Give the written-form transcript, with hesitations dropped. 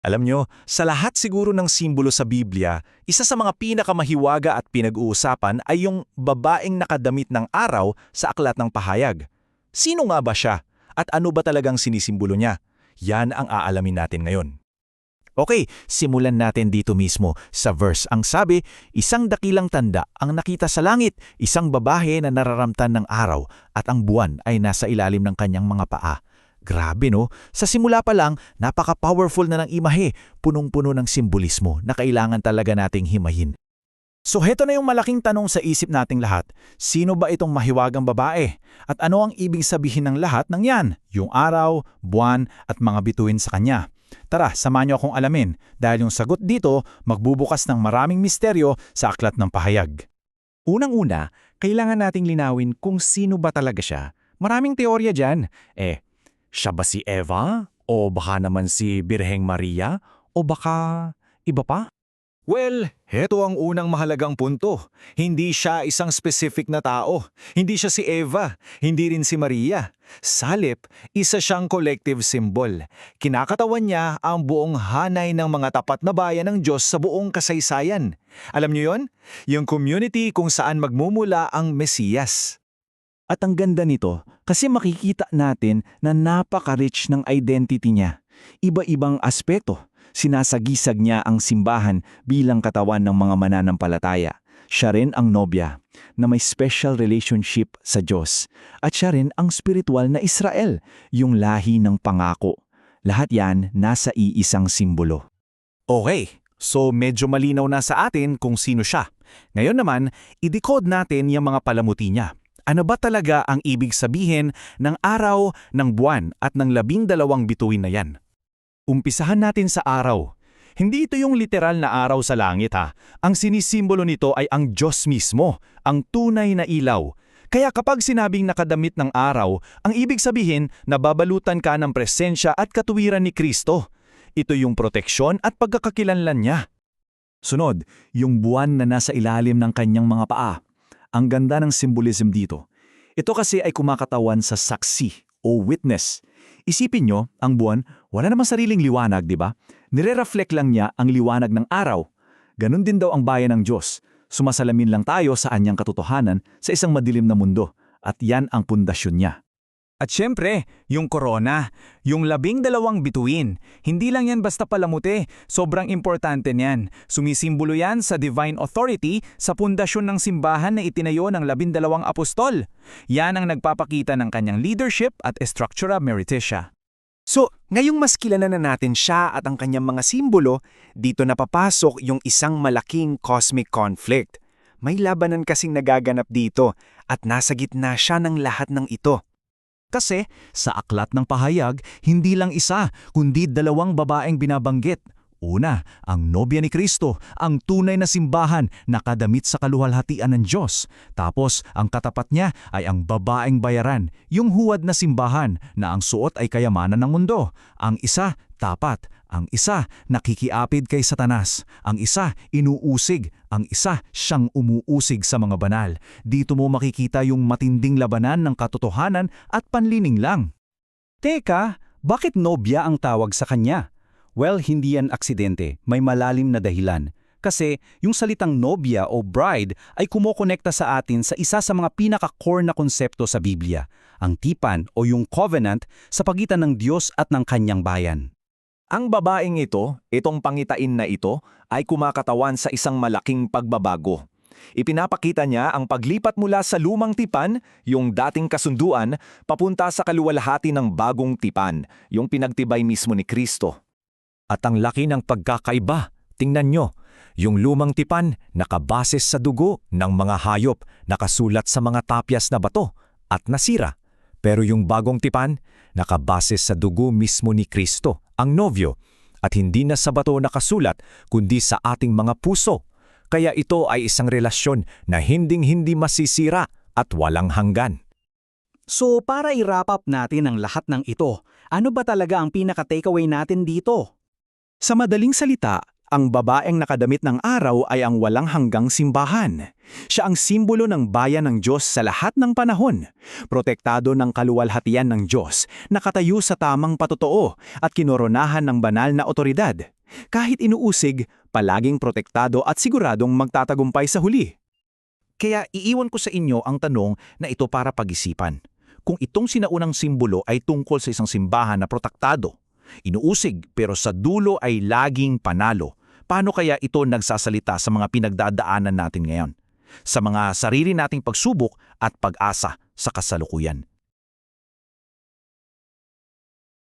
Alam nyo, sa lahat siguro ng simbolo sa Biblia, isa sa mga pinakamahiwaga at pinag-uusapan ay yung babaeng nakadamit ng araw sa Aklat ng Pahayag. Sino nga ba siya? At ano ba talagang sinisimbolo niya? Yan ang aalamin natin ngayon. Okay, simulan natin dito mismo sa verse. Ang sabi, isang dakilang tanda ang nakita sa langit, isang babae na nararamtan ng araw at ang buwan ay nasa ilalim ng kanyang mga paa. Grabe no, sa simula pa lang, napaka-powerful na ng imahe, punong-puno ng simbolismo na kailangan talaga nating himayin. So heto na yung malaking tanong sa isip nating lahat, sino ba itong mahiwagang babae? At ano ang ibig sabihin ng lahat ng yan? Yung araw, buwan at mga bituin sa kanya. Tara, samahan niyo akong alamin dahil yung sagot dito magbubukas ng maraming misteryo sa Aklat ng Pahayag. Unang-una, kailangan nating linawin kung sino ba talaga siya. Maraming teorya dyan. Siya ba si Eva? O baka naman si Birheng Maria? O baka iba pa? Well, heto ang unang mahalagang punto. Hindi siya isang specific na tao. Hindi siya si Eva. Hindi rin si Maria. Salip, isa siyang collective symbol. Kinakatawan niya ang buong hanay ng mga tapat na bayan ng Diyos sa buong kasaysayan. Alam niyo yon? Yung community kung saan magmumula ang Mesiyas. At ang ganda nito kasi makikita natin na napaka-rich ng identity niya. Iba-ibang aspeto. Sinasagisag niya ang simbahan bilang katawan ng mga mananampalataya. Siya rin ang nobya na may special relationship sa Diyos. At siya rin ang spiritual na Israel, yung lahi ng pangako. Lahat yan nasa iisang simbolo. Okay, so medyo malinaw na sa atin kung sino siya. Ngayon naman, i-decode natin yung mga palamuti niya. Ano ba talaga ang ibig sabihin ng araw, ng buwan at ng 12 bituin na yan? Umpisahan natin sa araw. Hindi ito yung literal na araw sa langit ha. Ang sinisimbolo nito ay ang Diyos mismo, ang tunay na ilaw. Kaya kapag sinabing nakadamit ng araw, ang ibig sabihin na babalutan ka ng presensya at katuwiran ni Kristo. Ito yung proteksyon at pagkakakilanlan niya. Sunod, yung buwan na nasa ilalim ng kanyang mga paa. Ang ganda ng symbolism dito. Ito kasi ay kumakatawan sa saksi o witness. Isipin nyo, ang buwan, wala namang sariling liwanag, di ba? Nire-reflect lang niya ang liwanag ng araw. Ganon din daw ang bayan ng Diyos. Sumasalamin lang tayo sa anyang katotohanan sa isang madilim na mundo. At yan ang pundasyon niya. At syempre, yung korona, yung 12 bituin. Hindi lang yan basta palamuti, sobrang importante niyan. Sumisimbolo yan sa divine authority sa pundasyon ng simbahan na itinayo ng 12 apostol. Yan ang nagpapakita ng kanyang leadership at structura merititia. So, ngayong mas kilala na natin siya at ang kanyang mga simbolo, dito na papasok yung isang malaking cosmic conflict. May labanan kasing nagaganap dito at nasa gitna siya ng lahat ng ito. Kasi sa Aklat ng Pahayag, hindi lang isa, kundi 2 babaeng binabanggit. Una, ang nobya ni Kristo, ang tunay na simbahan na kadamit sa kaluwalhatian ng Diyos. Tapos, ang katapat niya ay ang babaeng bayaran, yung huwad na simbahan na ang suot ay kayamanan ng mundo. Ang isa, tapat. Ang isa, nakikiapid kay Satanas. Ang isa, inuusig. Ang isa, siyang umuusig sa mga banal. Dito mo makikita yung matinding labanan ng katotohanan at panlining lang. Teka, bakit nobya ang tawag sa kanya? Well, hindi yan aksidente. May malalim na dahilan. Kasi yung salitang nobya o bride ay kumokonekta sa atin sa isa sa mga pinaka-core na konsepto sa Biblia, ang tipan o yung covenant sa pagitan ng Diyos at ng kanyang bayan. Ang babaeng ito, itong pangitain na ito, ay kumakatawan sa isang malaking pagbabago. Ipinapakita niya ang paglipat mula sa lumang tipan, yung dating kasunduan, papunta sa kaluwalhati ng bagong tipan, yung pinagtibay mismo ni Kristo. At ang laki ng pagkakaiba, tingnan nyo, yung lumang tipan nakabases sa dugo ng mga hayop, nakasulat sa mga tapyas na bato at nasira. Pero yung bagong tipan, nakabases sa dugo mismo ni Kristo, ang nobyo, at hindi na sa bato nakasulat kundi sa ating mga puso. Kaya ito ay isang relasyon na hinding-hindi masisira at walang hanggan. So para i-wrap up natin ang lahat ng ito, ano ba talaga ang pinaka-takeaway natin dito? Sa madaling salita, ang babaeng nakadamit ng araw ay ang walang hanggang simbahan. Siya ang simbolo ng bayan ng Diyos sa lahat ng panahon, protektado ng kaluwalhatian ng Diyos, nakatayo sa tamang patotoo at kinoronahan ng banal na otoridad. Kahit inuusig, palaging protektado at siguradong magtatagumpay sa huli. Kaya iiwan ko sa inyo ang tanong na ito para pag-isipan. Kung itong sinaunang simbolo ay tungkol sa isang simbahan na protektado, inuusig pero sa dulo ay laging panalo, paano kaya ito nagsasalita sa mga pinagdadaanan natin ngayon? Sa mga sarili nating pagsubok at pag-asa sa kasalukuyan.